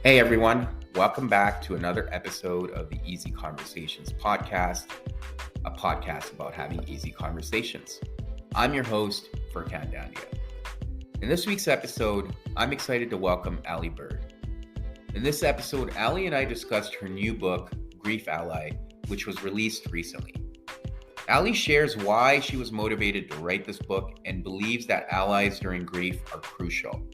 Hey everyone, welcome back to another episode of the Easy Conversations podcast, a podcast about having easy conversations. I'm your host, Furkan Dandia. In this week's episode, I'm excited to welcome Aly Bird. In this episode, Aly and I discussed her new book, Grief Ally, which was released recently. Aly shares why she was motivated to write this book and believes that allies during grief are crucial.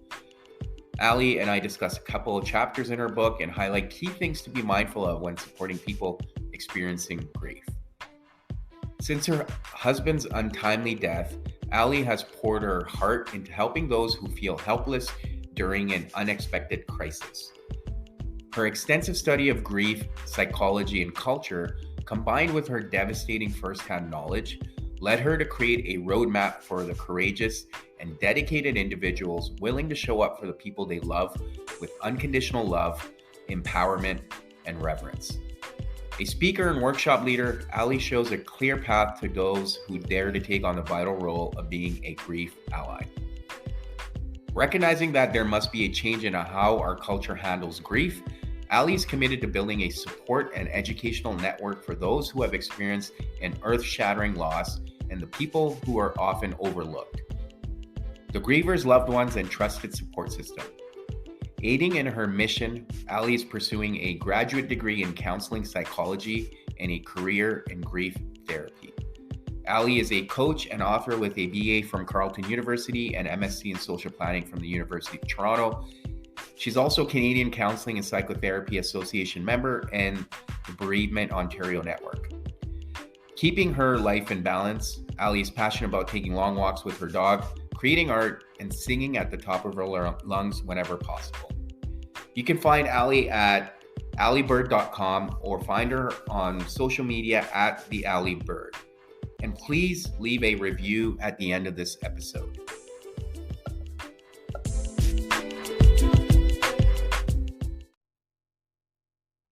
Aly and I discuss a couple of chapters in her book and highlight key things to be mindful of when supporting people experiencing grief. Since her husband's untimely death, Aly has poured her heart into helping those who feel helpless during an unexpected crisis. Her extensive study of grief, psychology, and culture, combined with her devastating firsthand knowledge, led her to create a roadmap for the courageous and dedicated individuals willing to show up for the people they love with unconditional love, empowerment, and reverence. A speaker and workshop leader, Aly shows a clear path to those who dare to take on the vital role of being a grief ally. Recognizing that there must be a change in how our culture handles grief, Aly is committed to building a support and educational network for those who have experienced an earth-shattering loss and the people who are often overlooked. The grievers, loved ones, and trusted support system. Aiding in her mission, Aly is pursuing a graduate degree in counseling psychology and a career in grief therapy. Aly is a coach and author with a BA from Carleton University and MSc in social planning from the University of Toronto. She's also Canadian Counseling and Psychotherapy Association member and the Bereavement Ontario Network. Keeping her life in balance, Aly is passionate about taking long walks with her dog, creating art, and singing at the top of her lungs whenever possible. You can find Aly at alybird.com or find her on social media at the Aly Bird. And please leave a review at the end of this episode.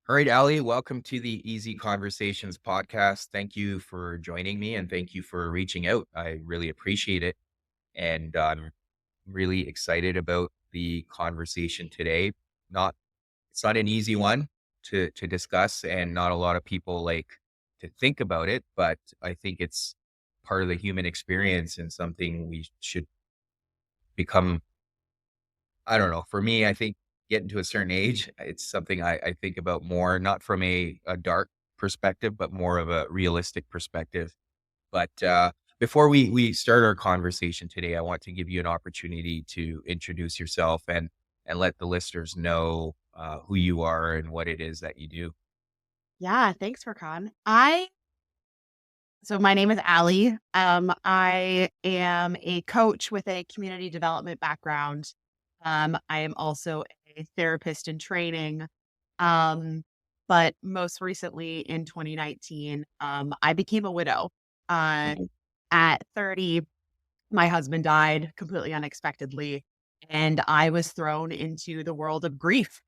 All right, Aly, welcome to the Easy Conversations podcast. Thank you for joining me and thank you for reaching out. I really appreciate it. And I'm really excited about the conversation today. It's not an easy one to discuss, and not a lot of people like to think about it, but I think it's part of the human experience and something we should become. I don't know. For me, I think getting to a certain age, it's something I think about more, not from a dark perspective, but more of a realistic perspective. But before we start our conversation today, I want to give you an opportunity to introduce yourself and let the listeners know who you are and what it is that you do. Yeah, thanks, Furkan. So my name is Aly. I am a coach with a community development background. I am also a therapist in training. Um, but most recently in 2019, I became a widow. Uh, Mhm. at 30, my husband died completely unexpectedly, and I was thrown into the world of grief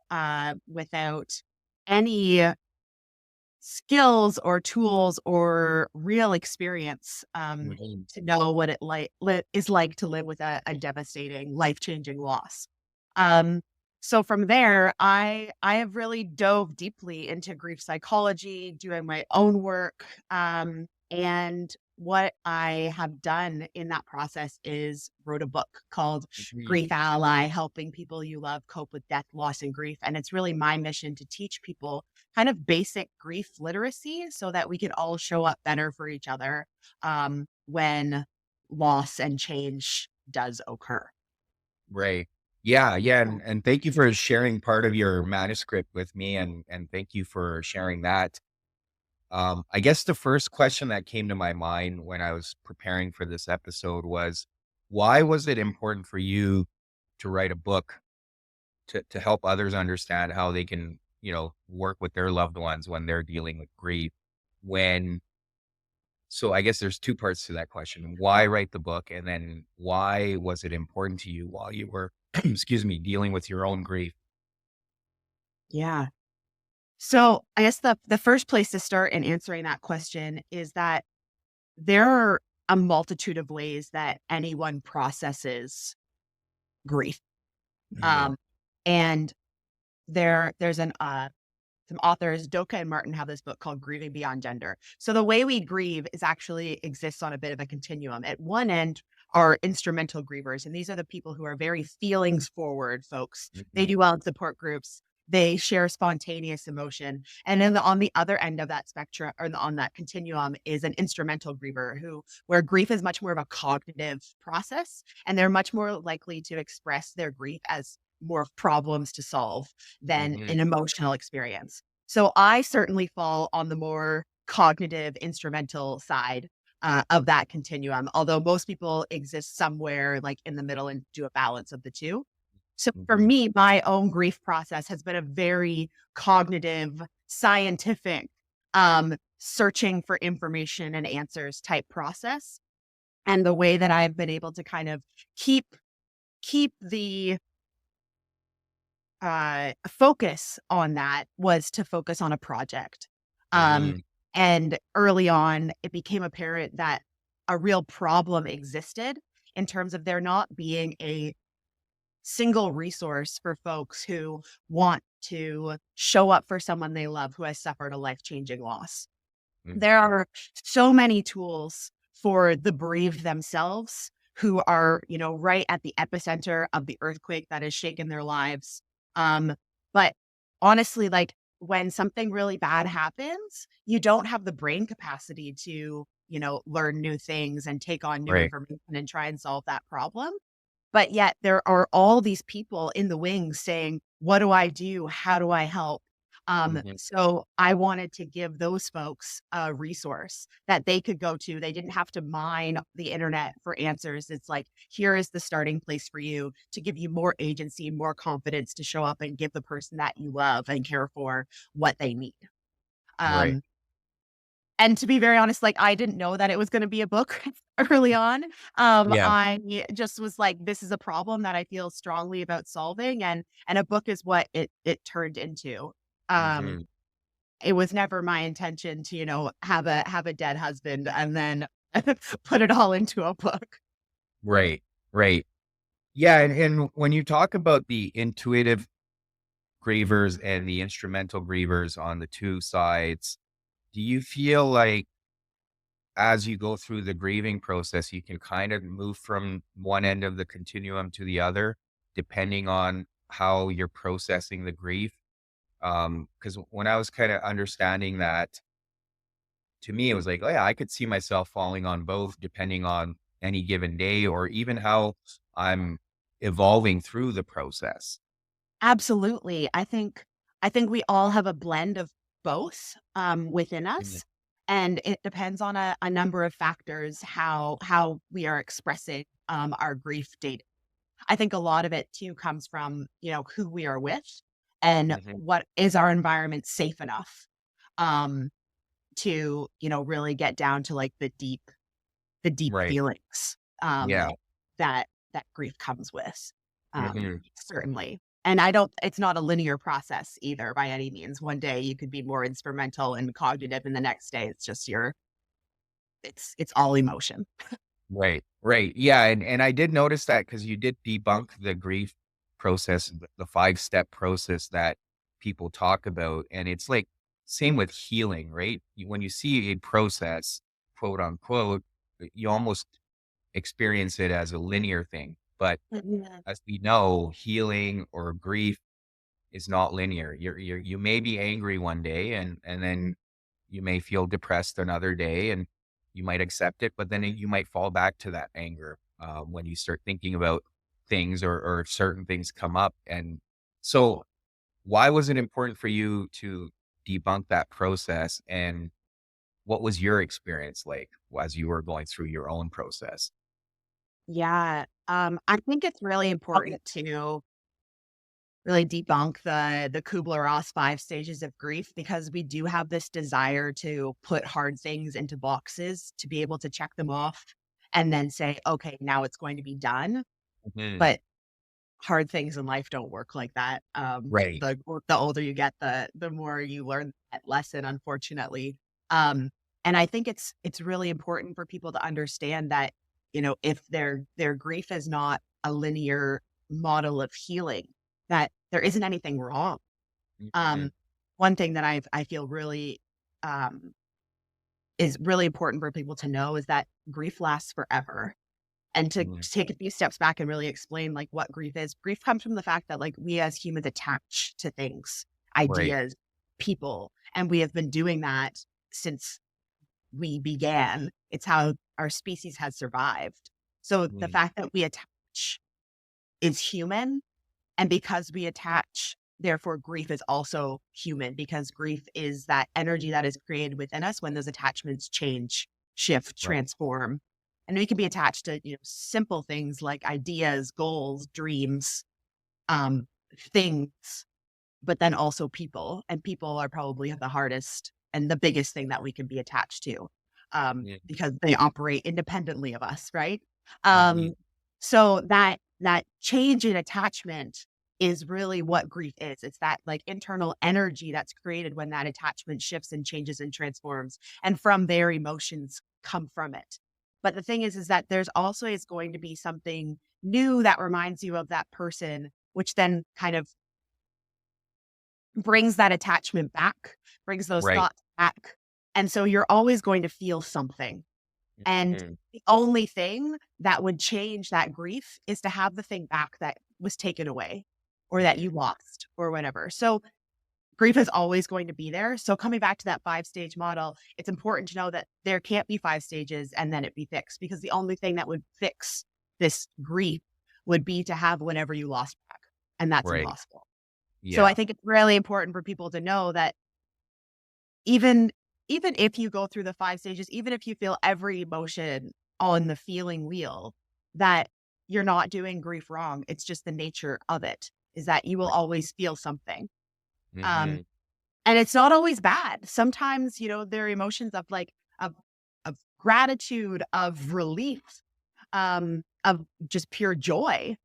without any skills or tools or real experience Mhm. to know what it is like to live with a devastating, life-changing loss. Um, so from there, I have really dove deeply into grief psychology, doing my own work, and what I have done in that process is wrote a book called Mhm. Grief Ally, helping people you love cope with death, loss, and grief. And it's really my mission to teach people kind of basic grief literacy so that we can all show up better for each other when loss and change does occur. Right. Yeah, yeah, and thank you for sharing part of your manuscript with me, and thank you for sharing that. I guess the first question that came to my mind when I was preparing for this episode was, why was it important for you to write a book to help others understand how they can, work with their loved ones when they're dealing with grief? When So I guess there's two parts to that question. Why write the book? And then why was it important to you while you were, excuse me, dealing with your own grief? Yeah. So I guess the first place to start in answering that question is that there are a multitude of ways that anyone processes grief. Mhm. Um, and there's some authors, Doka and Martin, have this book called Grieving Beyond Gender. So the way we grieve is actually exists on a bit of a continuum. At one end are instrumental grievers, and these are the people who are very feelings forward folks. They Mhm. do well in support groups. They share spontaneous emotion. And then on the other end of that spectrum, or on that continuum, is an instrumental griever where grief is much more of a cognitive process, and they're much more likely to express their grief as more problems to solve than Mhm. an emotional experience. So I certainly fall on the more cognitive, instrumental side of that continuum, although most people exist somewhere like in the middle and do a balance of the two. So for Mhm. me, my own grief process has been a very cognitive, scientific, searching for information and answers type process. And the way that I've been able to kind of keep the focus on that was to focus on a project. Um, Mhm. and early on, it became apparent that a real problem existed in terms of there not being a single resource for folks who want to show up for someone they love who has suffered a life changing loss. There Mhm. are so many tools for the bereaved themselves who are, right at the epicenter of the earthquake that has shaken their lives. But honestly, like when something really bad happens, you don't have the brain capacity to, learn new things and take on new Right. information and try and solve that problem. But yet there are all these people in the wings saying, "What do I do? How do I help?" Mhm. So I wanted to give those folks a resource that they could go to. They didn't have to mine the internet for answers. It's like, here is the starting place for you to give you more agency, more confidence to show up and give the person that you love and care for what they need. Right. Um, and to be very honest, like, I didn't know that it was gonna be a book early on. Yeah. I just was like, "This is a problem that I feel strongly about solving," and a book is what it turned into. Um, Mhm. it was never my intention to, have a dead husband and then put it all into a book. Right. Right. Yeah, and when you talk about the intuitive grievers and the instrumental grievers on the 2 sides, do you feel like as you go through the grieving process, you can kind of move from one end of the continuum to the other, depending on how you're processing the grief? Because when I was kinda understanding that, to me, it was like, "Oh, yeah, I could see myself falling on both depending on any given day or even how I'm evolving through the process." Absolutely. I think we all have a blend of both, within Mhm. us, and it depends on a number of factors how we are expressing, our grief date. I think a lot of it too comes from, who we are with and Mhm. what is our environment safe enough, um, to, really get down to, like, the deep Right. feelings, Yeah. that grief comes with, Mhm. certainly. And I don't it's not a linear process either by any means. One day you could be more instrumental and cognitive, and the next day it's just it's all emotion. Right, right. Yeah, and I did notice that because you did debunk the grief process, the five-step process that people talk about, and it's like same with healing, right? When you see a process, quote unquote, you almost experience it as a linear thing. But Yeah. as we know, healing or grief is not linear. You may be angry one day and then you may feel depressed another day and you might accept it, but then you might fall back to that anger when you start thinking about things or if certain things come up. And so, why was it important for you to debunk that process? And what was your experience like as you were going through your own process? Yeah, I think it's really important to really debunk the Kubler-Ross 5 stages of grief because we do have this desire to put hard things into boxes to be able to check them off and then say, "Okay, now it's going to be done." Mhm. But hard things in life don't work like that. Right. The older you get, the more you learn that lesson, unfortunately. Um, and I think it's really important for people to understand that, if their grief is not a linear model of healing, that there isn't anything wrong. Mhm. One thing that I feel really um, is really important for people to know is that grief lasts forever. And Mhm. to take a few steps back and really explain like what grief is. Grief comes from the fact that like we as humans attach to things, Right. ideas, people, and we have been doing that since we began. It's how our species has survived. So the Mm. fact that we attach is human. And because we attach, therefore, grief is also human because grief is that energy that is created within us when those attachments change, shift, Right. transform. And we can be attached to, simple things like ideas, goals, dreams, um, things, but then also people. And people are probably the hardest and the biggest thing that we can be attached to Yeah. because they operate independently of us, right? Mhm. Um, so that change in attachment is really what grief is. It's that like internal energy that's created when that attachment shifts and changes and transforms. And from there, emotions come from it. But the thing is that there's also is going to be something new that reminds you of that person, which then kind of brings that attachment back, brings those Right. thoughts back. And so you're always going to feel something. And Mhm. the only thing that would change that grief is to have the thing back that was taken away or that you lost or whatever. So grief is always going to be there. So coming back to that 5-stage model, it's important to know that there can't be 5 stages and then it be fixed because the only thing that would fix this grief would be to have whenever you lost back. And that's Right. impossible. So I Yeah. think it's really important for people to know that even even if you go through the 5 stages, even if you feel every emotion on the feeling wheel, that you're not doing grief wrong. It's just the nature of it, is that you will Right. always feel something. Um, Mhm. and it's not always bad. Sometimes, there are emotions of like of of gratitude, of relief, of just pure joy,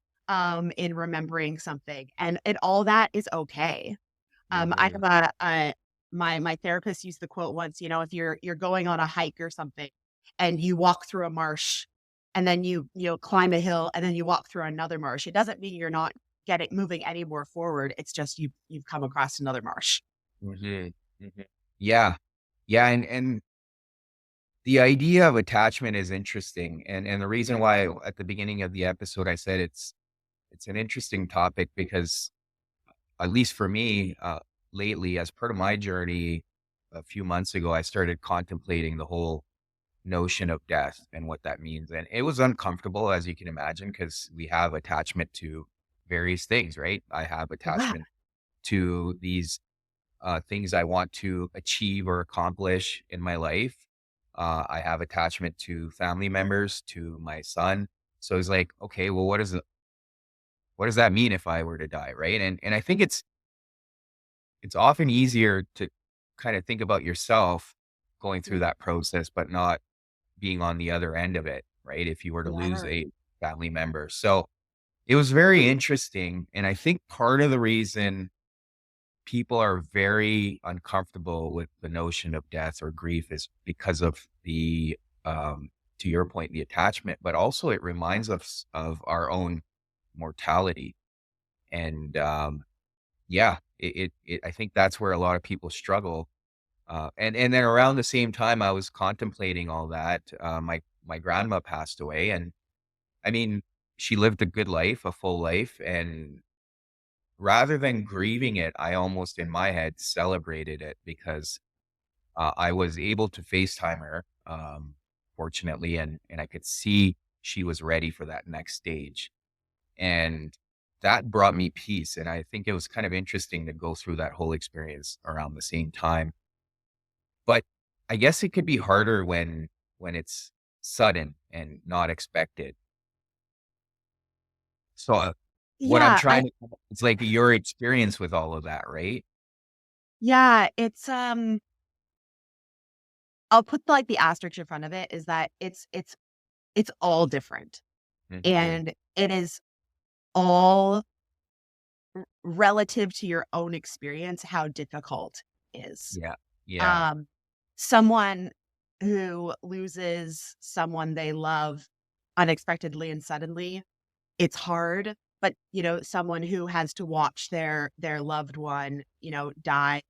in remembering something. And all that is okay. I Mhm. have my therapist used the quote once, if you're going on a hike or something and you walk through a marsh and then you climb a hill and then you walk through another marsh. It doesn't mean you're not getting moving any more forward. It's just you've come across another marsh. Mhm. Mhm. Yeah. Yeah, and the idea of attachment is interesting, and the reason why at the beginning of the episode I said it's an interesting topic because at least for me, lately, as part of my journey, a few months ago, I started contemplating the whole notion of death and what that means. And it was uncomfortable, as you can imagine, because we have attachment to various things, right? I have Yeah. attachment to these things I want to achieve or accomplish in my life. I have attachment to family members, to my son. So it's like, okay, well, what does that mean if I were to die, right? And I think it's often easier to kind of think about yourself going through that process, but not being on the other end of it, right? If you were to lose Yeah. a family member. So it was very interesting. And I think part of the reason people are very uncomfortable with the notion of death or grief is because of to your point, the attachment, but also it reminds us of our own mortality. And yeah, I think that's where a lot of people struggle. And then around the same time I was contemplating all that, my grandma passed away, and I mean, she lived a good life, a full life, and rather than grieving it, I almost in my head celebrated it because I was able to FaceTime her, fortunately, and I could see she was ready for that next stage, and that brought me peace. And I think it was kind of interesting to go through that whole experience around the same time. But I guess it could be harder when it's sudden and not expected. So, what I'm Yeah. trying to it's like your experience with all of that, right? It's I'll put like the asterisk in front of it is that it's all different. Mhm. And it is all relative to your own experience how difficult is. Yeah. Yeah. Um, Someone who loses someone they love unexpectedly and suddenly, it's hard. but, someone who has to watch their loved one, die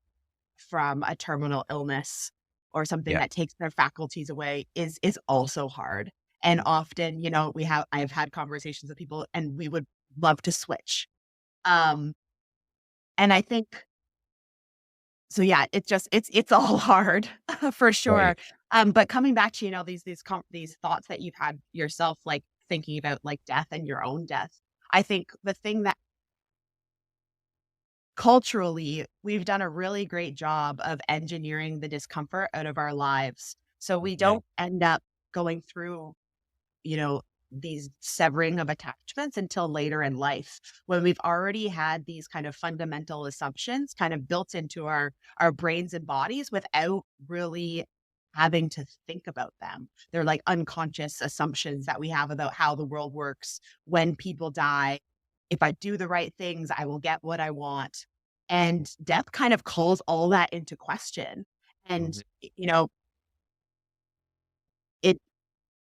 from a terminal illness or something Yeah. that takes their faculties away is also hard. And Mhm. often, I've had conversations with people and we would love to switch. Um, and I think so yeah, it's all hard for sure. Right. But coming back to, these thoughts that you've had yourself, like thinking about like death and your own death. I think the thing that culturally, we've done a really great job of engineering the discomfort out of our lives. So we Mhm. don't end up going through, you know, these severing of attachments until later in life when we've already had these kind of fundamental assumptions kind of built into our brains and bodies without really having to think about them. They're like unconscious assumptions that we have about how the world works. When people die, if I do the right things, I will get what I want. And death kind of calls all that into question. And, Mhm. it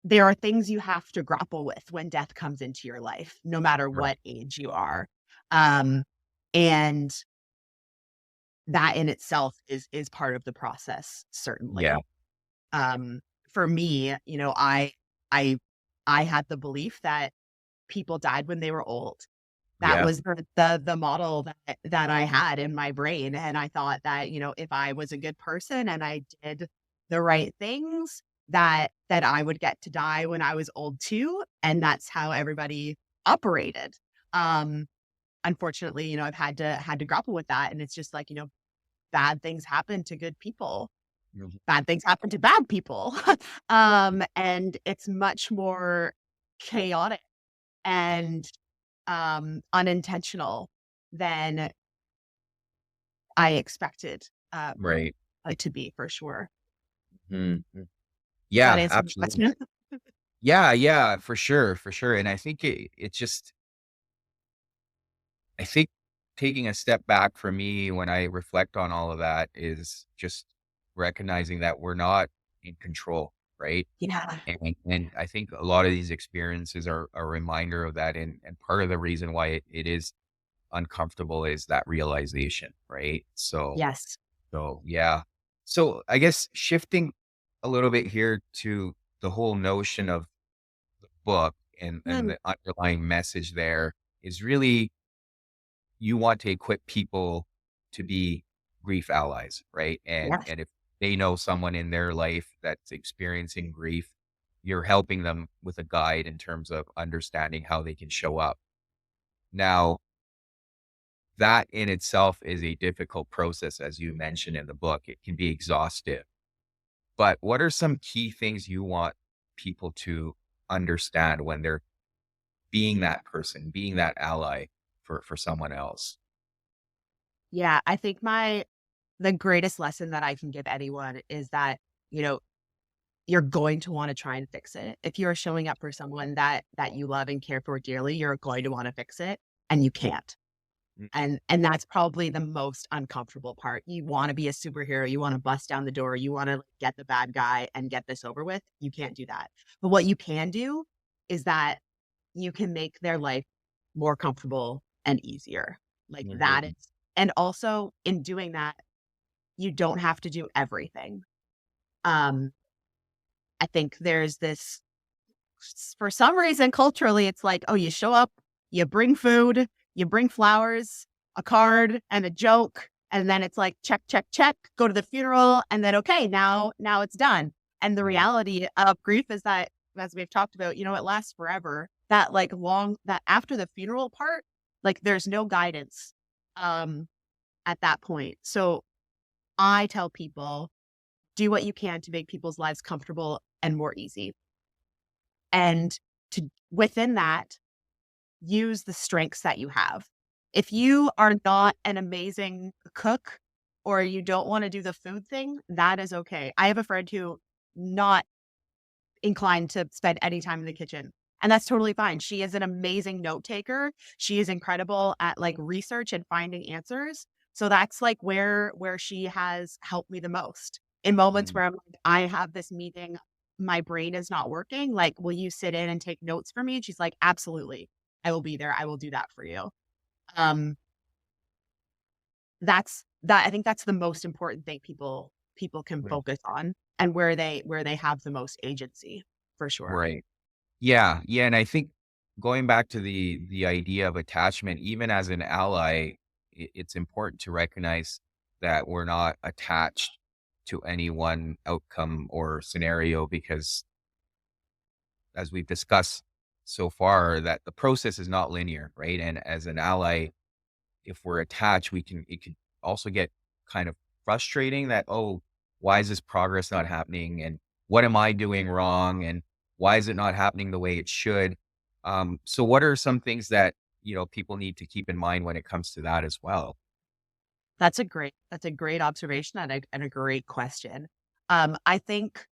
there are things you have to grapple with when death comes into your life, no matter Right. what age you are. Um, and that in itself is part of the process, Yeah. certainly. Um, for me, I I had the belief that people died when they were old. That Yeah. was the model that I had in my brain, and I thought that, if I was a good person and I did the right things, that I would get to die when I was old too, and that's how everybody operated. Um, Unfortunately, I've had to grapple with that, and it's just like, bad things happen to good people. Mhm. Bad things happen to bad people. And it's much more chaotic and unintentional than I expected, Right. it to be for sure. Mhm. Does that Yeah, answer the absolutely. question? Yeah, yeah, for sure, for sure, and I think it just I think taking a step back for me when I reflect on all of that is just recognizing that we're not in control, right? Yeah. And I think a lot of these experiences are a reminder of that, and part of the reason why it is uncomfortable is that realization, right? Yes. Yeah. So I guess shifting a little bit here to the whole notion of the book and Mm, the underlying message there is really you want to equip people to be grief allies, right? yes. And if they know someone in their life that's experiencing grief, you're helping them with a guide in terms of understanding how they can show up. Now, that in itself is a difficult process, as you mentioned in the book. It can be exhaustive. But what are some key things you want people to understand when they're being that person, being that ally for someone else? Yeah, I think the greatest lesson that I can give anyone is that, you know, you're going to wanna try and fix it. If you're showing up for someone that you love and care for dearly, you're going to wanna fix it, and you can't. Mm. And that's probably the most uncomfortable part. You wanna be a superhero, you wanna bust down the door, you wanna get the bad guy and get this over with. You can't do that. But what you can do is that you can make their life more comfortable and easier. Like, that is Mhm. and also in doing that, you don't have to do everything. Um, I think there's this for some reason, culturally, it's like, oh, you show up, you bring food, you bring flowers, a card, and a joke, and then it's like, check, check, check, go to the funeral, and then, okay, now it's done. And the Mhm. reality of grief is that, as we've talked about, it lasts forever. That after the funeral part, like, there's no guidance, um, at that point. So I tell people, do what you can to make people's lives comfortable and more easy. And to within that, use the strengths that you have. If you are not an amazing cook or you don't want to do the food thing, that is okay. I have a friend who not inclined to spend any time in the kitchen. And that's totally fine. She is an amazing note taker. She is incredible at like research and finding answers. So that's like where she has helped me the most. In moments Mhm. where I'm like, I have this meeting, my brain is not working. Like, will you sit in and take notes for me? And she's like, absolutely. I will be there. I will do that for you. Um, that's that. I think that's the most important thing people can Right. focus on, and where they have the most agency for sure. Right. Yeah. Yeah. And I think going back to the idea of attachment, even as an ally, it's important to recognize that we're not attached to any one outcome or scenario because as we've discussed so far, that the process is not linear, right? And as an ally, if we're attached, it could also get kind of frustrating that, oh, why is this progress not happening? And what am I doing wrong? And why is it not happening the way it should? So what are some things that, people need to keep in mind when it comes to that as well? That's a great observation and a great question. I think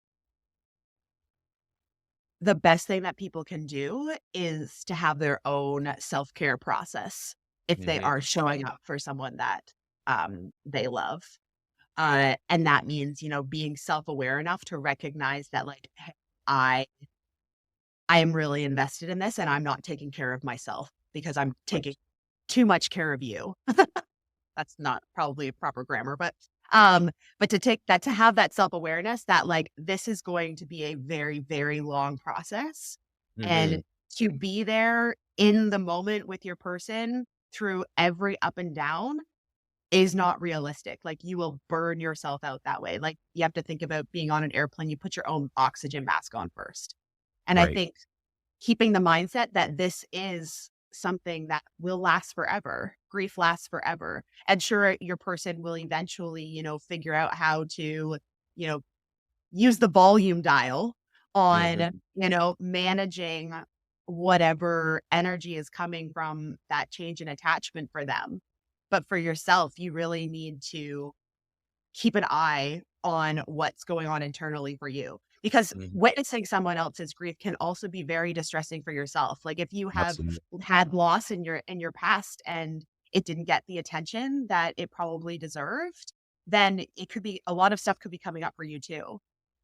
the best thing that people can do is to have their own self-care process if they Hmm. are showing up for someone that they love. And that means, being self-aware enough to recognize that, like, "Hey, I I am really invested in this and I'm not taking care of myself because I'm taking Right. too much care of you." That's not probably proper grammar, um, but to have that self-awareness that, like, this is going to be a very, very long process, Hmm. and to be there in the moment with your person through every up and down is not realistic. Like, you will burn yourself out that way. Like, you have to think about being on an airplane, you put your own oxygen mask on first. And I Right. think keeping the mindset that this is something that will last forever. Grief lasts forever. And sure, your person will eventually, figure out how to, you know, use the volume dial on, Hmm. managing whatever energy is coming from that change in attachment for them. But for yourself, you really need to keep an eye on what's going on internally for you. Because Hmm. witnessing someone else's grief can also be very distressing for yourself. Like, if you have Absolutely. had loss in your past and it didn't get the attention that it probably deserved, then it could be a lot of stuff could be coming up for you too.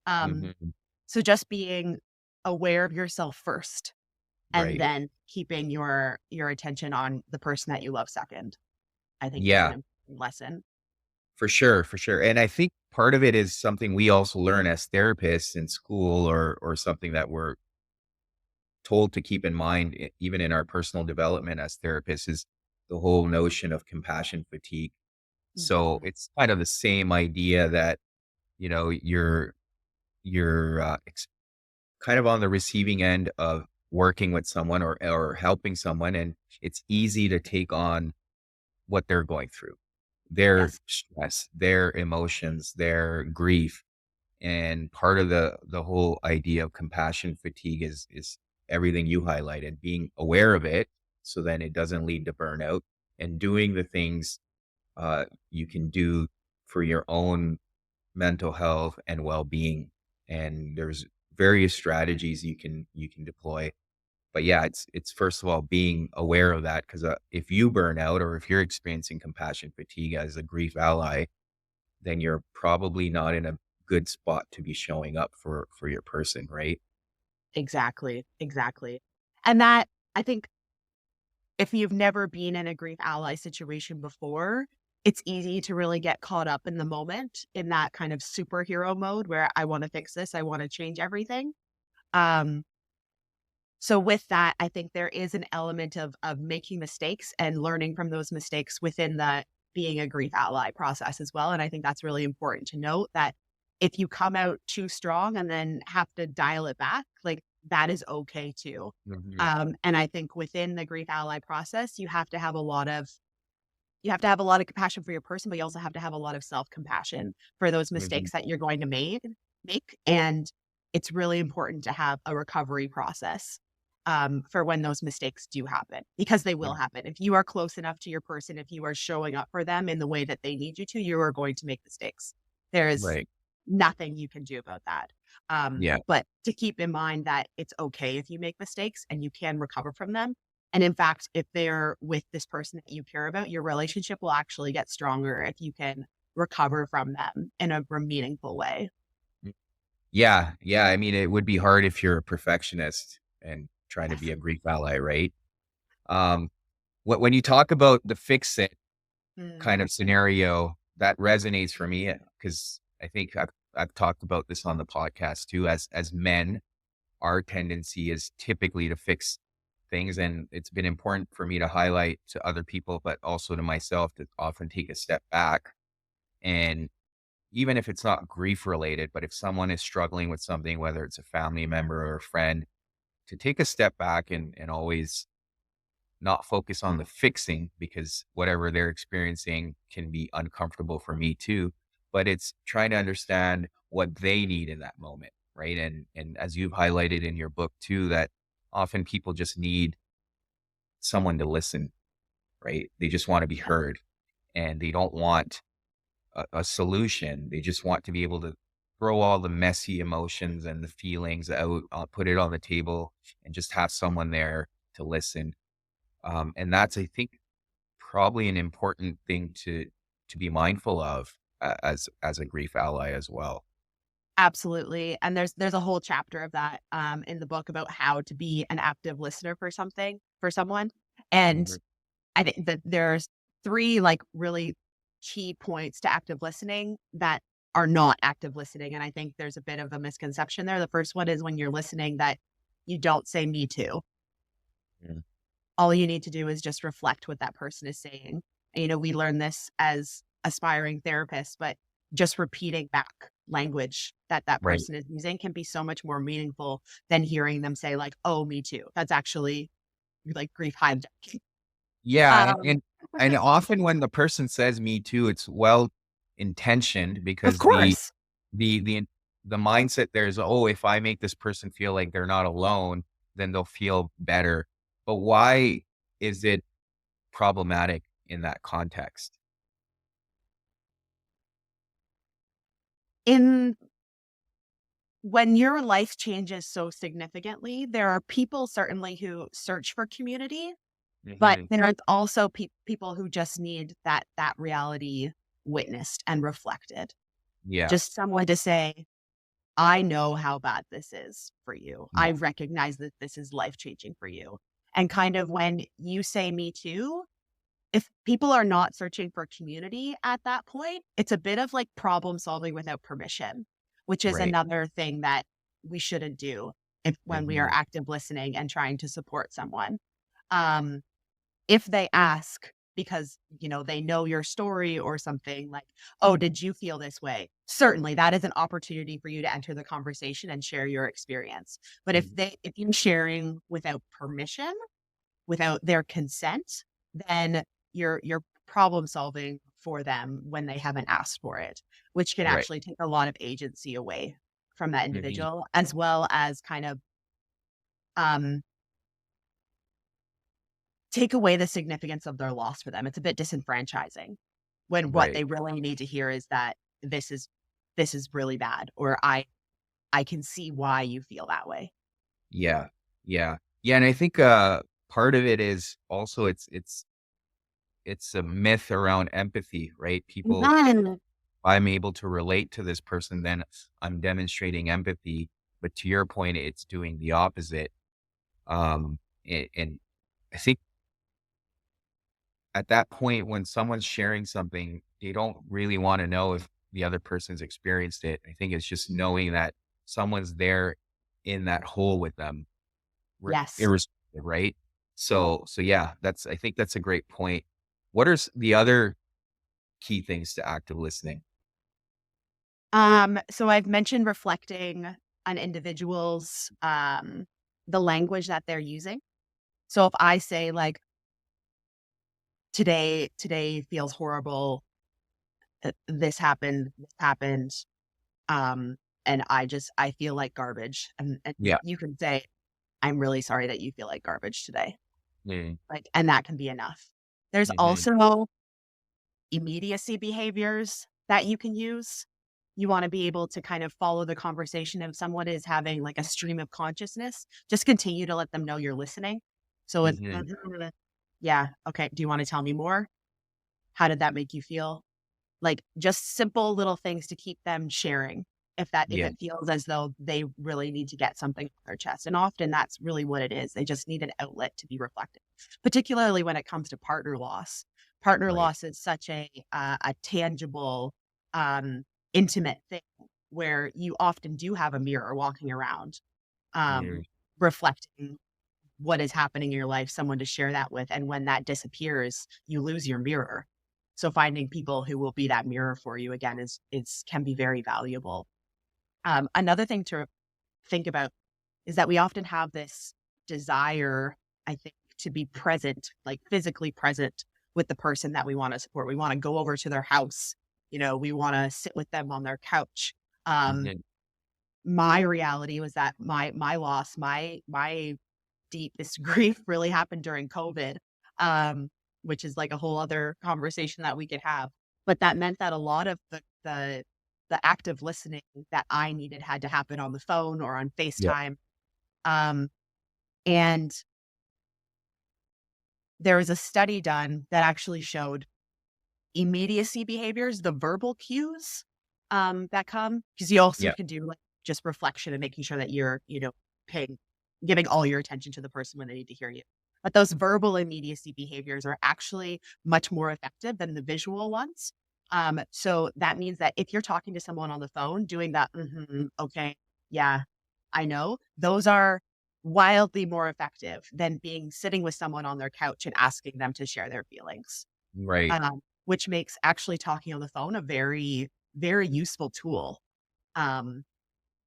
Um, Hmm. so just being aware of yourself first and Right. then keeping your attention on the person that you love second, I think is an Yeah. important lesson. For sure, for sure. And I think part of it is something we also learn as therapists in school or something that we're told to keep in mind even in our personal development as therapists is the whole notion of compassion fatigue. So Mhm. it's kind of the same idea that, you're kind of on the receiving end of working with someone or helping someone and it's easy to take on what they're going through, their Yes, stress, their emotions, their grief. And part of the whole idea of compassion fatigue is everything you highlighted, being aware of it so then it doesn't lead to burnout and doing the things you can do for your own mental health and well-being. And there's various strategies you can deploy. But yeah, it's first of all being aware of that because if you burn out or if you're experiencing compassion fatigue as a grief ally, then you're probably not in a good spot to be showing up for your person, right? exactly, exactly. And that I think if you've never been in a grief ally situation before, it's easy to really get caught up in the moment in that kind of superhero mode where I want to fix this, I want to change everything. Um, so with that, I think there is an element of making mistakes and learning from those mistakes within the being a grief ally process as well. And I think that's really important to note that if you come out too strong and then have to dial it back, like, that is okay too. Mhm, And I think within the grief ally process, you have to have a lot of compassion for your person, but you also have to have a lot of self-compassion for those mhm, mistakes that you're going to make. And it's really important to have a recovery process for when those mistakes do happen, because they will mm, happen. If you are close enough to your person, if you are showing up for them in the way that they need you to, you are going to make mistakes. There is right. nothing you can do about that. Yeah, But to keep in mind that it's okay if you make mistakes and you can recover from them. And in fact, if they're with this person that you care about, your relationship will actually get stronger if you can recover from them in a meaningful way. mm, yeah, yeah, I mean, it would be hard if you're a perfectionist and trying to Yes. be a grief ally, right? Um, when you talk about the fix it Mm, kind of scenario, that resonates for me because I think I've talked about this on the podcast too. As men, our tendency is typically to fix things, and it's been important for me to highlight to other people, but also to myself, to often take a step back. And even if it's not grief related, but if someone is struggling with something, whether it's a family member or a friend, to take a step back and always not focus on the fixing, because whatever they're experiencing can be uncomfortable for me too. But it's trying to understand what they need in that moment. Right. And as you've highlighted in your book too, that often people just need someone to listen, right? They just want to be heard, and they don't want a solution. They just want to be able to throw all the messy emotions and the feelings out, put it on the table, and just have someone there to listen. And that's, I think, probably an important thing to be mindful of as a grief ally as well. absolutely. And there's a whole chapter of that in the book about how to be an active listener for someone. And Mhm. I think that there's 3, like, really key points to active listening that are not active listening, and I think there's a bit of a misconception there. The first one is when you're listening that you don't say "me too." Mm. All you need to do is just reflect what that person is saying. And, we learn this as aspiring therapists, but just repeating back language that that Right. person is using can be so much more meaningful than hearing them say like, "Oh, me too." That's actually, like, grief hijacking. Yeah, Um, and often when the person says "me too," it's well intentioned, of because course. the the the mindset there is, oh, if I make this person feel like they're not alone, then they'll feel better. But why is it problematic in that context? In When your life changes so significantly, there are people certainly who search for community, but Hmm. there are also people who just need that reality witnessed and reflected. Yeah, Just someone to say, "I know how bad this is for you. yeah, I recognize that this is life-changing for you." And kind of when you say "me too," if people are not searching for community at that point, it's a bit of like problem solving without permission, which is right. another thing that we shouldn't do when we are Hmm. active listening and trying to support someone. Um, if they ask because, they know your story or something like, "Oh, did you feel this way?" Certainly, that is an opportunity for you to enter the conversation and share your experience. But if you're sharing without permission, without their consent, then you're problem solving for them when they haven't asked for it, which can Right. actually take a lot of agency away from that Hmm. individual, as well as kind of um, take away the significance of their loss for them. It's a bit disenfranchising when what Right. they really need to hear is that this is this is really bad, or I can see why you feel that way. Yeah. Yeah. Yeah. And I think part of it is also it's a myth around empathy, right? People, Mhm. I'm able to relate to this person, then I'm demonstrating empathy. But to your point, it's doing the opposite. And I think at that point, when someone's sharing something, they don't really want to know if the other person's experienced it. I think it's just knowing that someone's there in that hole with them, Yes. irrespective, right? So yeah, I think that's a great point. What are the other key things to active listening? So I've mentioned reflecting on individuals, the language that they're using. So if I say like, today feels horrible, this happened, um, and I feel like garbage, and Yeah. you can say, "I'm really sorry that you feel like garbage today." Mm. Like, and that can be enough. There's Mhm. also immediacy behaviors that you can use. You want to be able to kind of follow the conversation. If someone is having like a stream of consciousness, just continue to let them know you're listening. So it's, Mhm. yeah, okay. Do you want to tell me more? How did that make you feel? Like just simple little things to keep them sharing. if Yeah. it feels as though they really need to get something off their chest. And often that's really what it is. They just need an outlet to be reflective, particularly when it comes to partner loss. Partner Right. loss is such a tangible, um, intimate thing where you often do have a mirror walking around, Mm, um, reflecting what is happening in your life, someone to share that with. And when that disappears, you lose your mirror. So finding people who will be that mirror for you again is can be very valuable. Another thing to think about is that we often have this desire, I think, to be present, like physically present with the person that we want to support. We want to go over to their house. We want to sit with them on their couch. Um, mhm. my reality was that my loss, my deepest grief really happened during COVID, um, which is like a whole other conversation that we could have. But that meant that a lot of the active listening that I needed had to happen on the phone or on Yeah. FaceTime. Um, and there was a study done that actually showed immediacy behaviors, the verbal cues, that come, because you also Yeah. can do like just reflection and making sure that you're, paying, giving all your attention to the person when they need to hear you. But those verbal immediacy behaviors are actually much more effective than the visual ones. So that means that if you're talking to someone on the phone, doing that, okay, yeah, I know, those are wildly more effective than being sitting with someone on their couch and asking them to share their feelings, Right. which makes actually talking on the phone a very, very useful tool, um,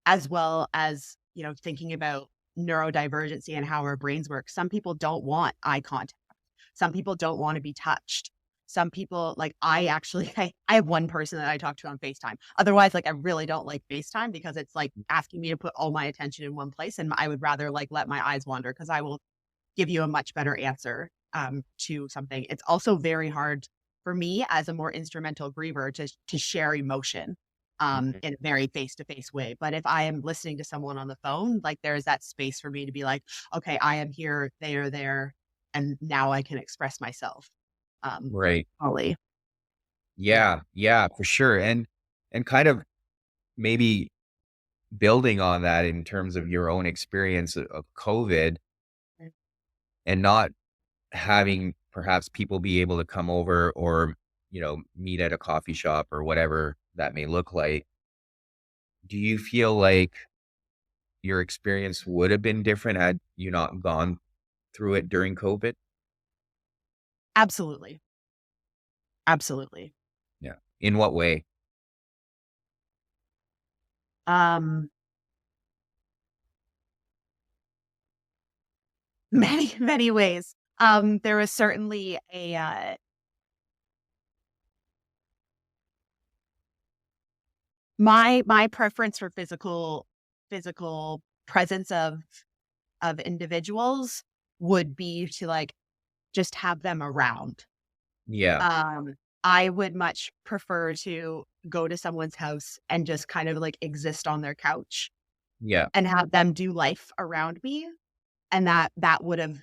as well as, thinking about neurodivergency and how our brains work. Some people don't want eye contact. Some people don't want to be touched. Some people, like I actually, I have one person that I talk to on FaceTime. Otherwise, like I really don't like FaceTime because it's like asking me to put all my attention in one place. And I would rather like let my eyes wander because I will give you a much better answer, to something. It's also very hard for me as a more instrumental griever to share emotion, Mhm. in a very face to face way. But if I am listening to someone on the phone, like there's that space for me to be like, okay, I am here, they are there, and now I can express myself. Right. Fully. Yeah. Yeah. Yeah, for sure. And kind of maybe building on that in terms of your own experience of COVID and not having perhaps people be able to come over or, meet at a coffee shop or whatever that may look like. Do you feel like your experience would have been different had you not gone through it during COVID? Absolutely. Absolutely. Yeah. In what way? Um, many, many ways. There was certainly my preference for physical presence of individuals would be to like just have them around. Yeah. Um, I would much prefer to go to someone's house and just kind of like exist on their couch Yeah. and have them do life around me. And that would have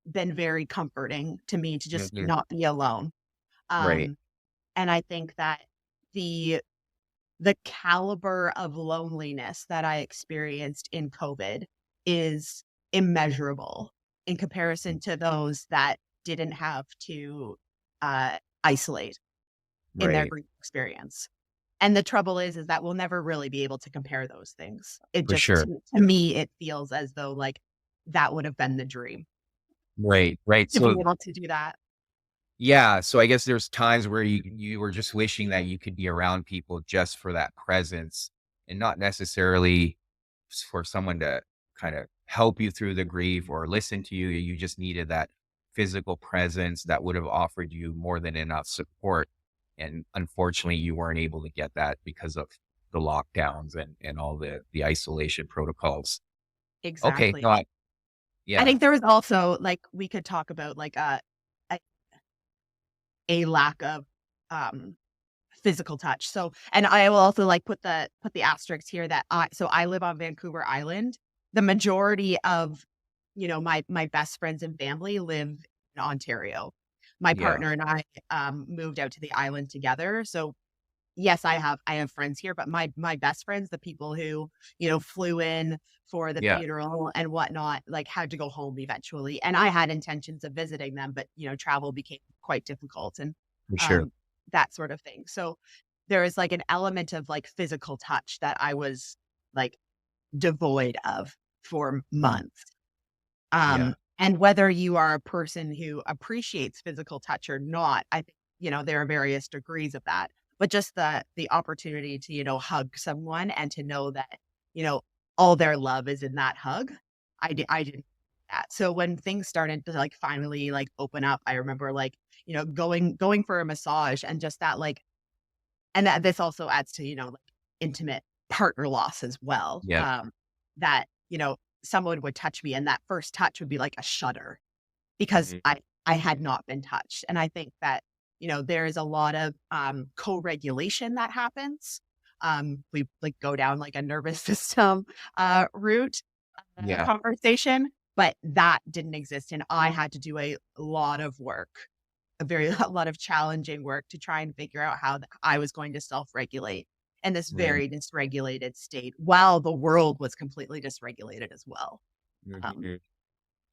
been very comforting to me to just Mhm. not be alone. Right. Um, and I think that the the caliber of loneliness that I experienced in COVID is immeasurable in comparison to those that didn't have to, isolate in their Right. grief experience. And the trouble is that we'll never really be able to compare those things. It For just, sure. to me, it feels as though like that would have been the dream Right. Right. to be So able to do that. yeah, so I guess there's times where you were just wishing that you could be around people just for that presence and not necessarily for someone to kind of help you through the grief or listen to you. You just needed that physical presence that would have offered you more than enough support. And unfortunately, you weren't able to get that because of the lockdowns and all the isolation protocols. Okay. Exactly. No, I yeah. think there was also like we could talk about like a, a lack of um physical touch. So, and I will also like put the asterisks here that I live on Vancouver Island. The majority of, my best friends and family live in Ontario. My Yeah. partner and I moved out to the island together. So, yes, I have friends here, but my best friends, the people who, flew in for the Yeah, funeral and whatnot, like, had to go home eventually. And I had intentions of visiting them, but, travel became quite difficult and, for sure. um, that sort of thing. So there is like an element of like physical touch that I was like devoid of for Mm. months. Yeah, And whether you are a person who appreciates physical touch or not, I think, there are various degrees of that. But just the opportunity to, hug someone and to know that, you know, all their love is in that hug. I didn't do that. So when things started to like finally like open up, I remember like, going for a massage and just that like, and that this also adds to, like intimate partner loss as well. yeah, That, someone would touch me and that first touch would be like a shudder because mhm, I had not been touched. And I think that, there is a lot of co-regulation that happens. We like go down like a nervous system route yeah, conversation, but that didn't exist. And I had to do a lot of work, a lot of challenging work to try and figure out how I was going to self-regulate in this right, very dysregulated state while the world was completely dysregulated as well. Um, mhm,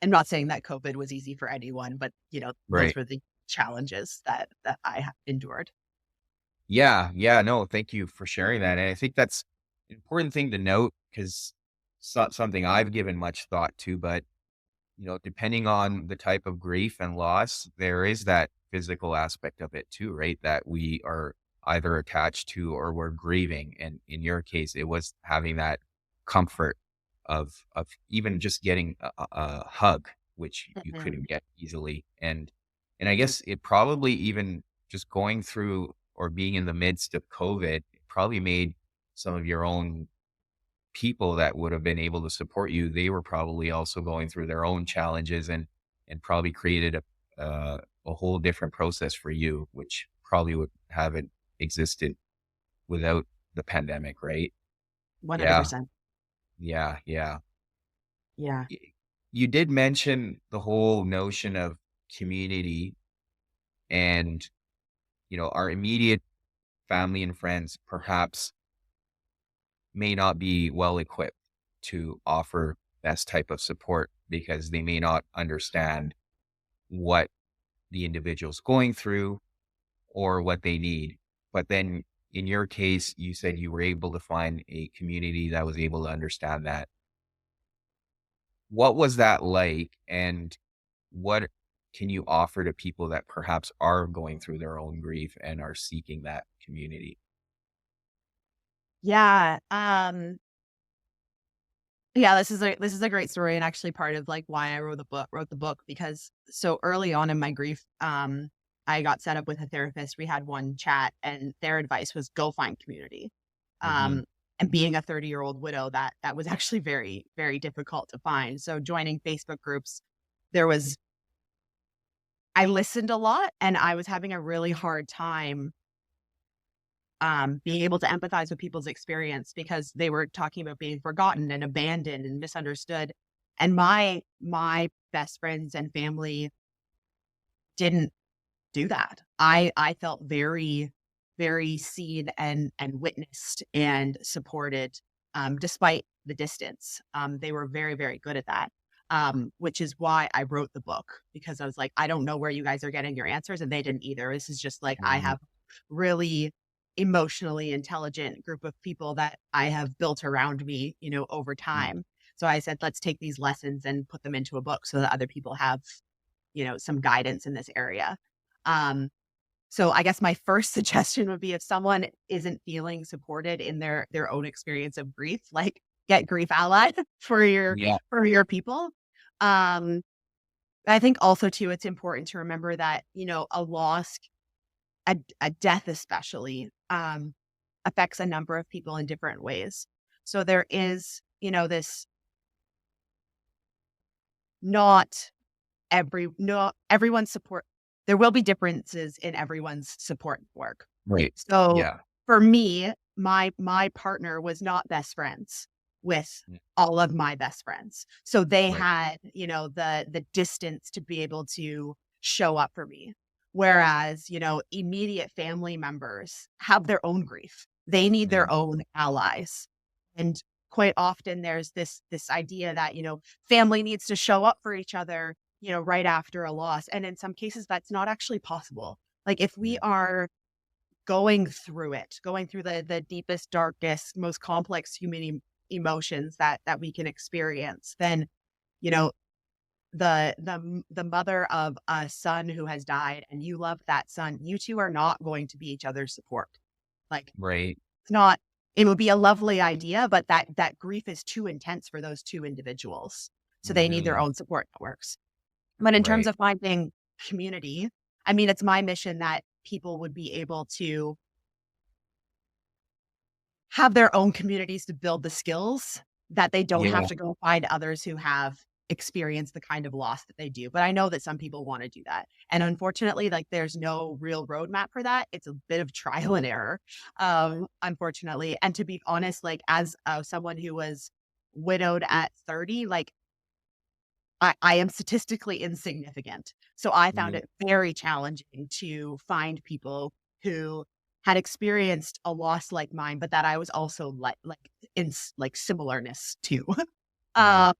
I'm not saying that COVID was easy for anyone, but, those right. were the challenges that I have endured. Yeah, yeah, no, thank you for sharing that, and I think that's an important thing to note 'cause something I've given much thought to, but, depending on the type of grief and loss, there is that physical aspect of it too, right? That we are either attached to or we're grieving, and in your case, it was having that comfort of even just getting a hug, which you Mhm. couldn't get easily, and I guess it probably even just going through or being in the midst of COVID probably made some of your own people that would have been able to support you, they were probably also going through their own challenges and probably created a whole different process for you, which probably would haven't existed without the pandemic, right? Yeah, 100%. yeah, yeah. Yeah. Y- You did mention the whole notion of community and our immediate family and friends perhaps may not be well equipped to offer this type of support because they may not understand what the individual's going through or what they need. But then in your case, you said you were able to find a community that was able to understand that. What was that like? And what can you offer to people that perhaps are going through their own grief and are seeking that community? Yeah, yeah, this is a great story and actually part of, like, why I wrote the book because so early on in my grief, I got set up with a therapist. We had one chat, and their advice was go find community. Hmm. Um, and being a 30-year-old widow, that was actually very, very difficult to find. So joining Facebook groups, there was I listened a lot, and I was having a really hard time, being able to empathize with people's experience because they were talking about being forgotten and abandoned and misunderstood. And my best friends and family didn't do that. I felt very, very seen and witnessed and supported, despite the distance. They were very, very good at that. Which is why I wrote the book because I was like, I don't know where you guys are getting your answers, and they didn't either. This is just like I Hmm. have really emotionally intelligent group of people that I have built around me, over time. So I said, let's take these lessons and put them into a book so that other people have, some guidance in this area. Um, so I guess my first suggestion would be if someone isn't feeling supported in their own experience of grief, like get grief allied Yeah. for your people. Um, I think also too, it's important to remember that, a loss, a death especially, affects a number of people in different ways. So there is, this not not everyone's support there will be differences in everyone's support work. Right. So, Yeah. for me, my partner was not best friends with Mm. all of my best friends. So they Right. had, the distance to be able to show up for me. Whereas, immediate family members have their own grief. They need Mm, their own allies. And quite often there's this idea that, family needs to show up for each other, right after a loss. And in some cases that's not actually possible. Like if we mm, are going through it, going through the deepest, darkest, most complex human emotions that we can experience, then, you know, the mother of a son who has died and you love that son, you two are not going to be each other's support. Like right. it's not, it would be a lovely idea, but that grief is too intense for those two individuals. So they need their Hmm. own support networks. But in terms Right. of finding community, I mean, it's my mission that people would be able to have their own communities to build the skills that they don't have Yeah. to go find others who have experienced the kind of loss that they do. But I know that some people want to do that. And unfortunately, like there's no real roadmap for that. It's a bit of trial and error, unfortunately. And to be honest, like as someone who was widowed at 30, like I am statistically insignificant. So I found Mm, it very challenging to find people who had experienced a loss like mine, but that I was also like in like similarness to. right.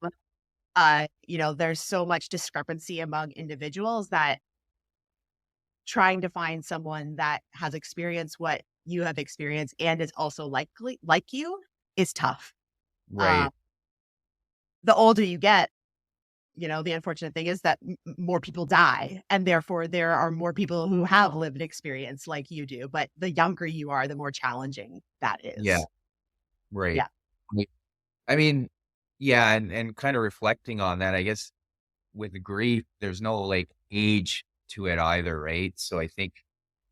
Um, there's so much discrepancy among individuals that trying to find someone that has experienced what you have experienced and is also likely like you is tough. Uh, Right. the older you get, the unfortunate thing is that more people die, and therefore there are more people who have lived experience like you do. But the younger you are, the more challenging that Yeah. is. Right. Yeah. Right. I mean, yeah, and kind of reflecting on that, I guess with grief, there's no like age to it either, right? So I think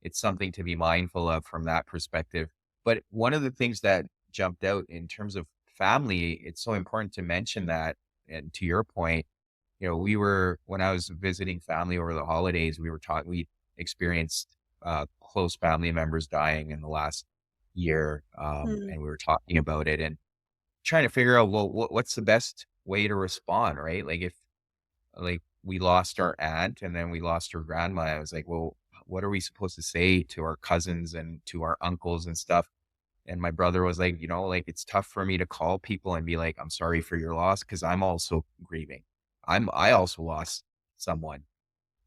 it's something to be mindful of from that perspective. But one of the things that jumped out in terms of family, it's so important to mention that. And to your point, when I was visiting family over the holidays, we experienced close family members dying in the last year. Mm. And we were talking about it and trying to figure out, well, what's the best way to respond, right? Like if like we lost our aunt and then we lost her grandma, I was like, well, what are we supposed to say to our cousins and to our uncles and stuff? And my brother was like, like it's tough for me to call people and be like, I'm sorry for your loss because I'm also grieving. I also lost someone.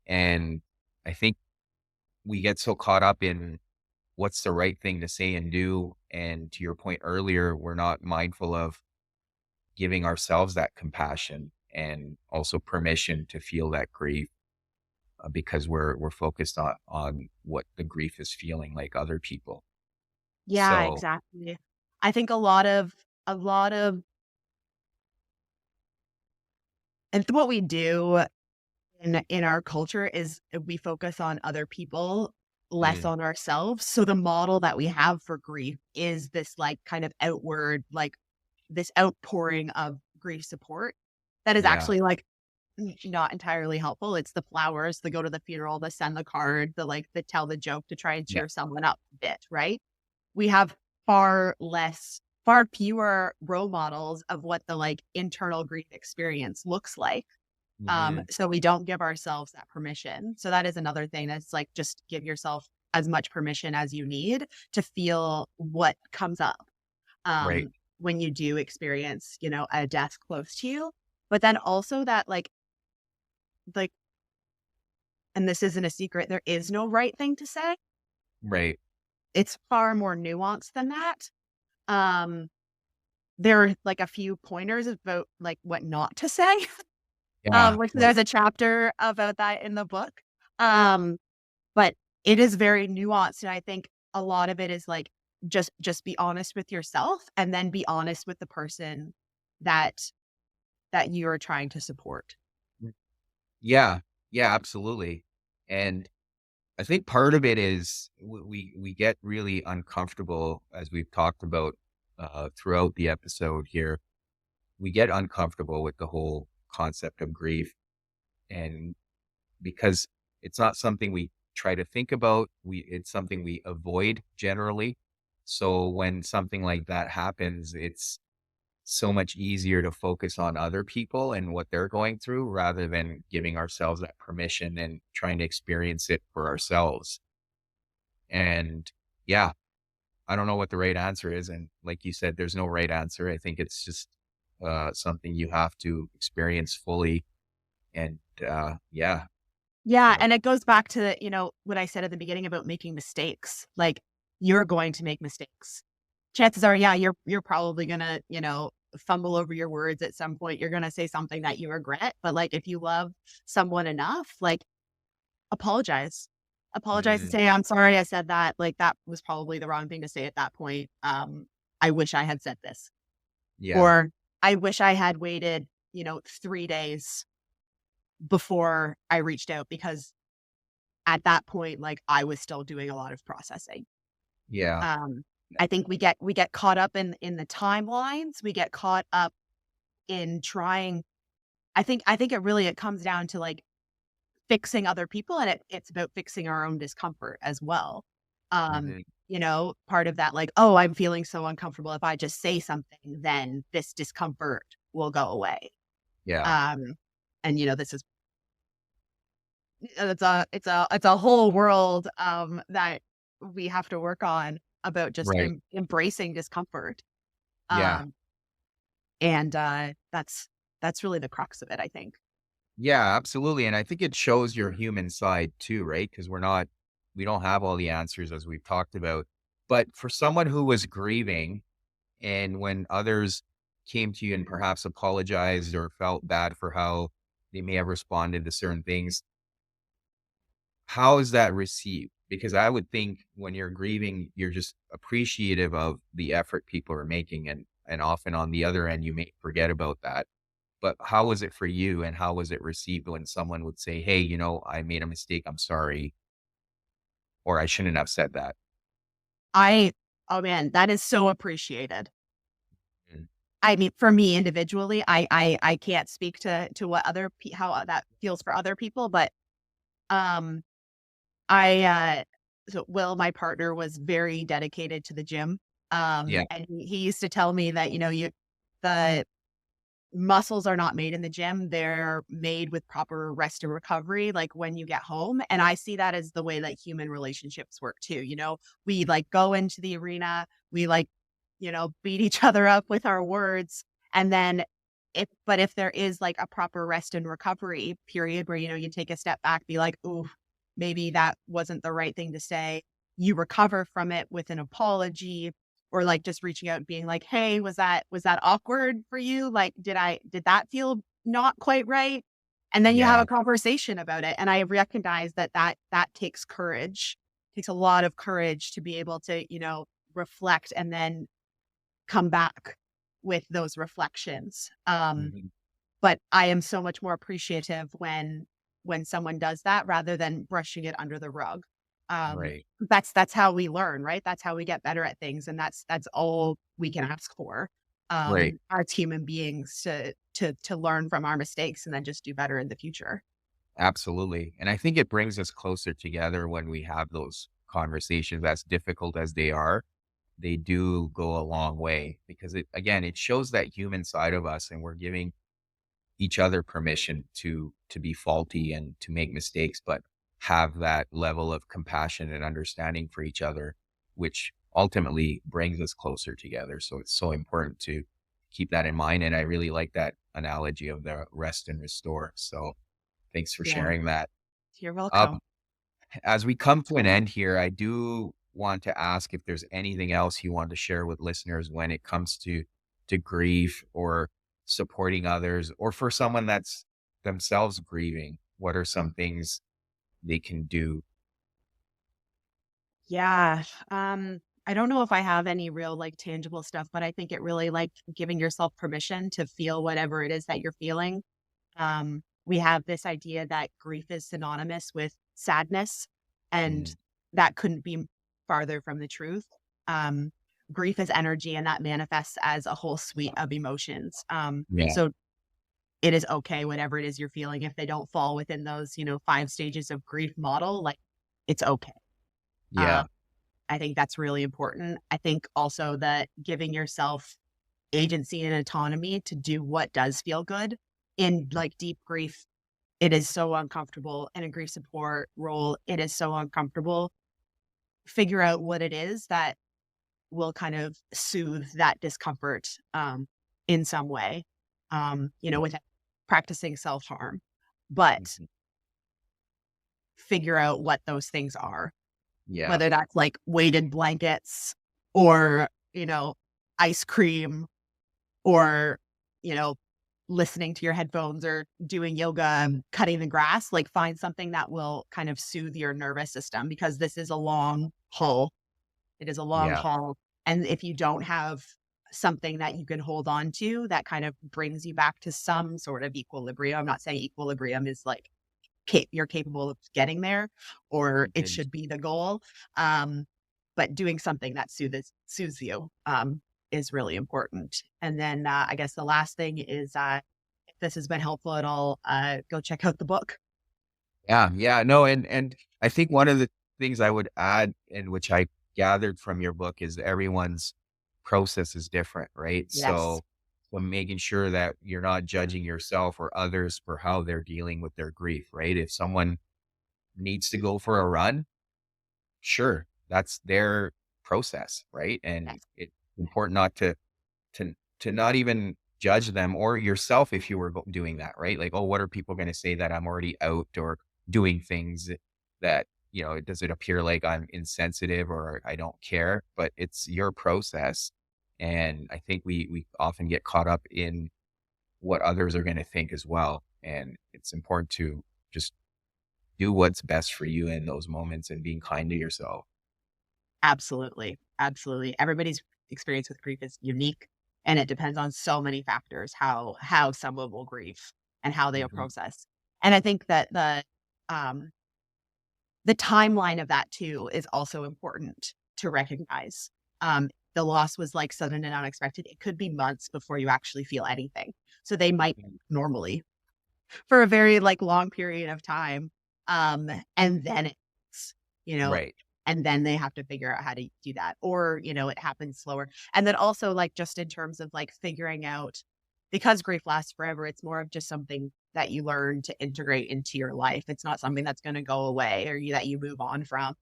And I think we get so caught up in what's the right thing to say and do. And to your point earlier, we're not mindful of giving ourselves that compassion and also permission to feel that grief because we're focused on what the grief is feeling like other people. Yeah, So exactly. I think a lot of and what we do in our culture is we focus on other people, less mm, on ourselves. So the model that we have for grief is this like kind of outward, like this outpouring of grief support that is yeah, actually like not entirely helpful. It's the flowers, the go to the funeral, the send the card, the tell the joke to try and yeah, cheer someone up a bit, right? We have far fewer role models of what the like internal grief experience looks like. mhm, So we don't give ourselves that permission. So that is another thing that's like just give yourself as much permission as you need to feel what comes up right, when you do experience, a death close to you. But then also that like, and this isn't a secret, there is no right thing to say. right, It's far more nuanced than that. Um, there are like a few pointers about like what not to say. yeah, Which right, there's a chapter about that in the book. Um, but it is very nuanced, and I think a lot of it is like just be honest with yourself, and then be honest with the person that you're trying to support. mm, yeah, yeah, absolutely. And I think part of it is we get really uncomfortable as we've talked about throughout the episode here. We get uncomfortable with the whole concept of grief, and because it's not something we try to think about, it's something we avoid generally. So when something like that happens, it's so much easier to focus on other people and what they're going through rather than giving ourselves that permission and trying to experience it for ourselves. And yeah, I don't know what the right answer is. And like you said, there's no right answer. I think it's just something you have to experience fully. And yeah, Yeah, uh, and it goes back to, what I said at the beginning about making mistakes. Like, you're going to make mistakes. Chances are, yeah, you're probably gonna, fumble over your words at some point. You're gonna say something that you regret. But like, if you love someone enough, like, apologize. Apologize and mm, say, I'm sorry I said that. Like, that was probably the wrong thing to say at that point. I wish I had said this. yeah, Or I wish I had waited, 3 days before I reached out, because at that point, like, I was still doing a lot of processing. yeah, Um, I think we get caught up in the timelines. We get caught up in trying. I think it comes down to, like, fixing other people, and it's about fixing our own discomfort as well. hmm, Part of that, like, "Oh, I'm feeling so uncomfortable. If I just say something, then this discomfort will go away." yeah, Um, and, this is it's a whole world, that we have to work on about just right, embracing discomfort. yeah. Um, and, that's really the crux of it, I think. Yeah, absolutely. And I think it shows your human side too, right? Because we don't have all the answers as we've talked about. But for someone who was grieving and when others came to you and perhaps apologized or felt bad for how they may have responded to certain things, how is that received? Because I would think when you're grieving, you're just appreciative of the effort people are making. And often on the other end, you may forget about that. But how was it for you, and how was it received when someone would say, "Hey, I made a mistake. I'm sorry," or "I shouldn't have said that." I Oh, man, that is so appreciated. Mm, I mean, for me individually, I can't speak to what how that feels for other people, but, um, I, so Will, my partner, was very dedicated to the gym, yeah, and he used to tell me that, the muscles are not made in the gym. They're made with proper rest and recovery, like, when you get home. And I see that as the way that human relationships work too. We, like, go into the arena, we, like, beat each other up with our words. And then if there is, like, a proper rest and recovery period where, you take a step back, be like, ooh, maybe that wasn't the right thing to say. You recover from it with an apology, or, like, just reaching out and being like, "Hey, was that awkward for you? Like, did that feel not quite right?" And then you have yeah, a conversation about it, and I recognize that takes courage. Takes a lot of courage to be able to, reflect and then come back with those reflections. mhm, But I am so much more appreciative when someone does that rather than brushing it under the rug. right, That's how we learn, right? That's how we get better at things, and that's all we can ask for, right, as human beings, to learn from our mistakes and then just do better in the future. absolutely. And I think it brings us closer together when we have those conversations, as difficult as they are. They do go a long way because it shows that human side of us, and we're giving each other permission to be faulty and to make mistakes, but have that level of compassion and understanding for each other, which ultimately brings us closer together. So it's so important to keep that in mind. And I really like that analogy of the rest and restore. So thanks for Yeah, sharing that. you're Um, welcome. as we come to an end here, I do want to ask if there's anything else you want to share with listeners when it comes to grief or supporting others, or for someone that's themselves grieving. What are some things they can do? Yeah, I don't know if I have any real, like, tangible stuff, but I think it really, like, giving yourself permission to feel whatever it is that you're feeling. We have this idea that grief is synonymous with sadness, and Mm, that couldn't be farther from the truth. Um, Grief is energy, and that manifests as a whole suite of emotions. yeah, So it is okay, whatever it is you're feeling. If they don't fall within those, 5 stages of grief model, like, it's okay. yeah, Um, I think that's really important. I think also that giving yourself agency and autonomy to do what does feel good. In like deep grief, it is so uncomfortable. In a grief support role, it is so uncomfortable. Figure out what it is that will kind of soothe that discomfort in some way, without practicing self-harm, but Mhm. figure out what those things are, Yeah. whether that's like weighted blankets or, ice cream or, you know, listening to your headphones or doing yoga and cutting the grass, like find something that will kind of soothe your nervous system because this is a long haul. It is a long Yeah. haul. And if you don't have something that you can hold on to that kind of brings you back to some sort of equilibrium, I'm not saying equilibrium is like you're capable of getting there or it Mhm. should be the goal. Um, but doing something that soothes you is really important. And then I guess the last thing is if this has been helpful at all, go check out the book. Yeah, yeah, no, and I think one of the things I would add, and which I gathered from your book, is everyone's process is different, right? Yes, So making sure that you're not judging yourself or others for how they're dealing with their grief, right? If someone needs to go for a run, sure, that's their process, right? And yes, it's important not to not even judge them or yourself if you were doing that, right? Like, oh, what are people going to say that I'm already out or doing things that, does it appear like I'm insensitive or I don't care? But it's your process. And I think we often get caught up in what others are going to think as well. And it's important to just do what's best for you in those moments and being kind to yourself. absolutely. Absolutely. Everybody's experience with grief is unique and it depends on so many factors how someone will grieve and how they will Mhm. process. And I think that um the timeline of that too is also important to recognize. The loss was like sudden and unexpected. It could be months before you actually feel anything. So they might Mhm. normally for a very like long period of time. And then it's, you know, Right. and then they have to figure out how to do that. Or, it happens slower. And then also like just in terms of like figuring out because grief lasts forever, it's more of just something that you learn to integrate into your life. It's not something that's going to go away or that you move on from.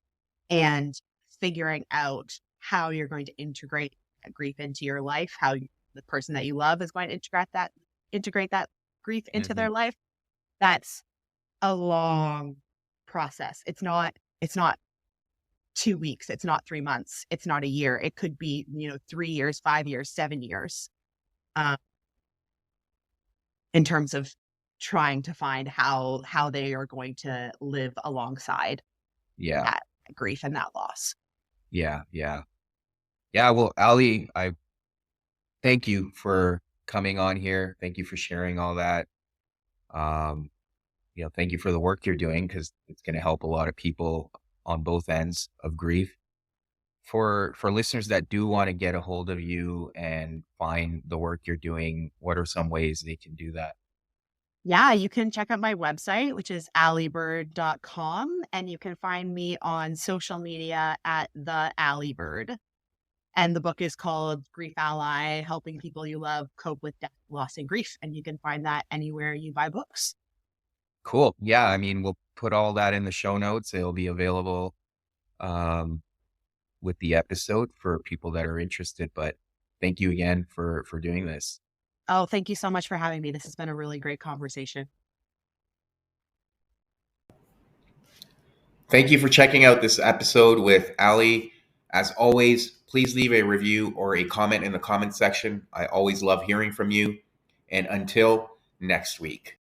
And figuring out how you're going to integrate that grief into your life, the person that you love is going to integrate that grief into Mhm. their life. That's a long process. It's not 2 weeks, it's not 3 months, it's not a year. It could be, 3 years, 5 years, 7 years, um, in terms of trying to find how they are going to live alongside Yeah. that grief and that loss. Yeah. Yeah. Yeah. Well, Ali, I thank you for coming on here. Thank you for sharing all that. Um, thank you for the work you're doing because it's going to help a lot of people on both ends of grief. For listeners that do want to get a hold of you and find the work you're doing, what are some ways they can do that? Yeah, you can check out my website, which is alybird.com, and you can find me on social media at the Aly Bird. And the book is called Grief Ally: Helping People You Love Cope with Death, Loss, and Grief. And you can find that anywhere you buy books. Cool. Yeah. I mean, we'll put all that in the show notes. It'll be available um, with the episode for people that are interested. But thank you again for doing this. Oh, thank you so much for having me. This has been a really great conversation. Thank you for checking out this episode with Ali. As always, please leave a review or a comment in the comment section. I always love hearing from you. And until next week.